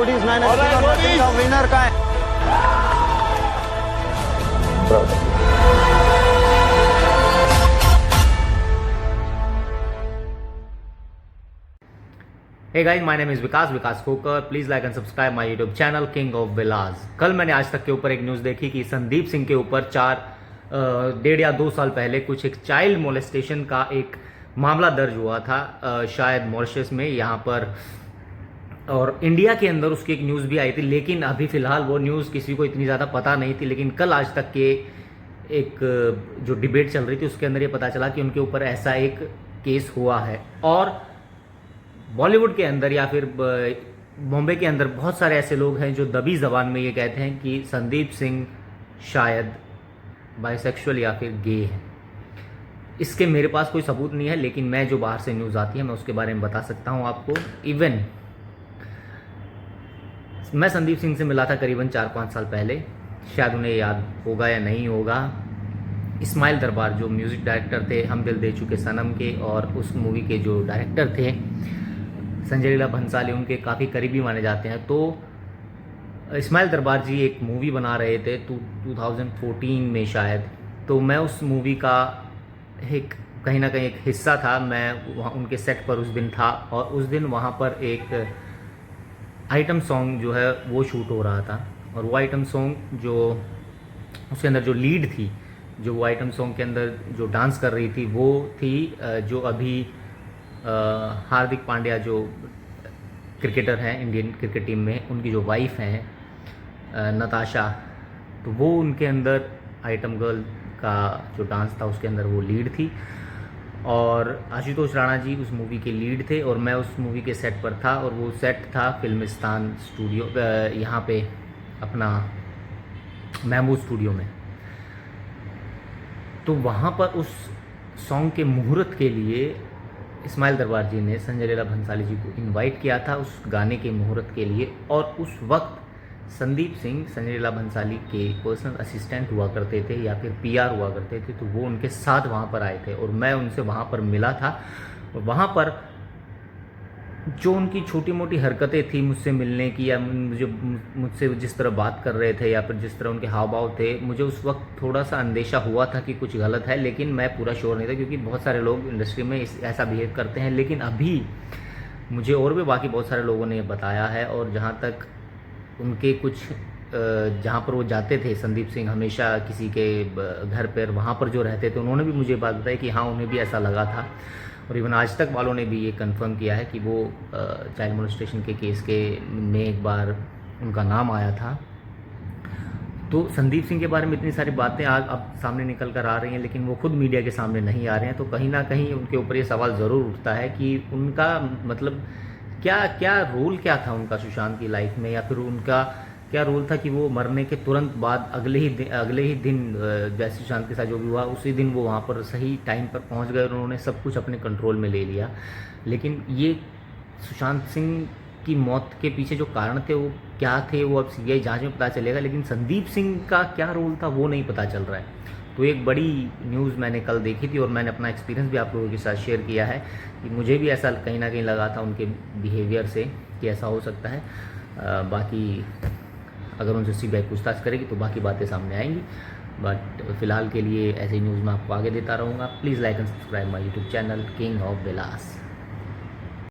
Roadies 9 HP का winner का है। Hey guys, my name is Vikas Khokar. Please like and subscribe my YouTube channel king of Vilas. कल मैंने आज तक के ऊपर एक न्यूज़ देखी कि संदीप सिंह के ऊपर 1.5 या 2 साल पहले कुछ एक चाइल्ड मोलेस्टेशन का एक मामला दर्ज हुआ था, शायद मॉरिशस में यहाँ पर, और इंडिया के अंदर उसकी एक न्यूज़ भी आई थी। लेकिन अभी फ़िलहाल वो न्यूज़ किसी को इतनी ज़्यादा पता नहीं थी। लेकिन कल आज तक के एक जो डिबेट चल रही थी उसके अंदर ये पता चला कि उनके ऊपर ऐसा एक केस हुआ है। और बॉलीवुड के अंदर या फिर बॉम्बे के अंदर बहुत सारे ऐसे लोग हैं जो दबी ज़बान में ये कहते हैं कि संदीप सिंह शायद बाइसेक्सुअल या फिर गे है। इसके मेरे पास कोई सबूत नहीं है, लेकिन मैं जो बाहर से न्यूज़ आती है मैं उसके बारे में बता सकता हूँ आपको। इवन मैं संदीप सिंह से मिला था करीबन 4-5 साल पहले, शायद उन्हें याद होगा या नहीं होगा। इस्माइल दरबार जो म्यूज़िक डायरेक्टर थे हम दिल दे चुके सनम के, और उस मूवी के जो डायरेक्टर थे संजय लीला भंसाली, उनके काफ़ी करीबी माने जाते हैं। तो इस्माइल दरबार जी एक मूवी बना रहे थे 2014 में शायद। तो मैं उस मूवी का एक कहीं ना कहीं एक हिस्सा था। मैं वहाँ उनके सेट पर उस दिन था, और उस दिन वहाँ पर एक आइटम सॉन्ग जो है वो शूट हो रहा था। और वो आइटम सॉन्ग जो उसके अंदर जो लीड थी, जो वो आइटम सॉन्ग के अंदर जो डांस कर रही थी वो थी जो अभी हार्दिक पांड्या जो क्रिकेटर हैं इंडियन क्रिकेट टीम में, उनकी जो वाइफ हैं नताशा। तो वो उनके अंदर आइटम गर्ल का जो डांस था उसके अंदर वो लीड थी। और आशुतोष राणा जी उस मूवी के लीड थे, और मैं उस मूवी के सेट पर था। और वो सेट था फिल्मिस्तान स्टूडियो, यहाँ पे अपना महमूद स्टूडियो में। तो वहाँ पर उस सॉन्ग के मुहूर्त के लिए इस्माइल दरबार जी ने संजय लीला भंसाली जी को इनवाइट किया था उस गाने के मुहूर्त के लिए। और उस वक्त संदीप सिंह संजय लीला भंसाली के पर्सनल असिस्टेंट हुआ करते थे या फिर पीआर हुआ करते थे। तो वो उनके साथ वहाँ पर आए थे और मैं उनसे वहाँ पर मिला था। और वहाँ पर जो उनकी छोटी मोटी हरकतें थी मुझसे मिलने की, या मुझसे जिस तरह बात कर रहे थे या फिर जिस तरह उनके हाव भाव थे, मुझे उस वक्त थोड़ा सा अंदेशा हुआ था कि कुछ गलत है। लेकिन मैं पूरा श्योर नहीं था, क्योंकि बहुत सारे लोग इंडस्ट्री में ऐसा बिहेव करते हैं। लेकिन अभी मुझे और भी बाकी बहुत सारे लोगों ने बताया है, और जहाँ तक उनके कुछ जहाँ पर वो जाते थे संदीप सिंह हमेशा किसी के घर पर, वहाँ पर जो रहते थे, उन्होंने भी मुझे बात बताई कि हाँ उन्हें भी ऐसा लगा था। और इवन आज तक वालों ने भी ये कंफर्म किया है कि वो चाइल्ड मोलेस्टेशन के केस के में एक बार उनका नाम आया था। तो संदीप सिंह के बारे में इतनी सारी बातें आज अब सामने निकल कर आ रही हैं, लेकिन वो खुद मीडिया के सामने नहीं आ रहे हैं। तो कहीं ना कहीं उनके ऊपर ये सवाल ज़रूर उठता है कि उनका मतलब क्या रोल क्या था उनका सुशांत की लाइफ में, या फिर उनका क्या रोल था कि वो मरने के तुरंत बाद अगले ही दिन जैसे सुशांत के साथ जो भी हुआ उसी दिन वो वहाँ पर सही टाइम पर पहुँच गए और उन्होंने सब कुछ अपने कंट्रोल में ले लिया। लेकिन ये सुशांत सिंह की मौत के पीछे जो कारण थे वो क्या थे, वो अब सीबीआई जांच में पता चलेगा। लेकिन संदीप सिंह का क्या रोल था वो नहीं पता चल रहा है। तो एक बड़ी न्यूज़ मैंने कल देखी थी, और मैंने अपना एक्सपीरियंस भी आप लोगों के साथ शेयर किया है कि मुझे भी ऐसा कहीं ना कहीं लगा था उनके बिहेवियर से कि ऐसा हो सकता है। बाकी अगर उनसे सीबीआई पूछताछ करेगी तो बाकी बातें सामने आएंगी। बट फिलहाल के लिए ऐसी न्यूज़ मैं आपको आगे देता रहूँगा। Please like and subscribe my YouTube channel king of Vilas.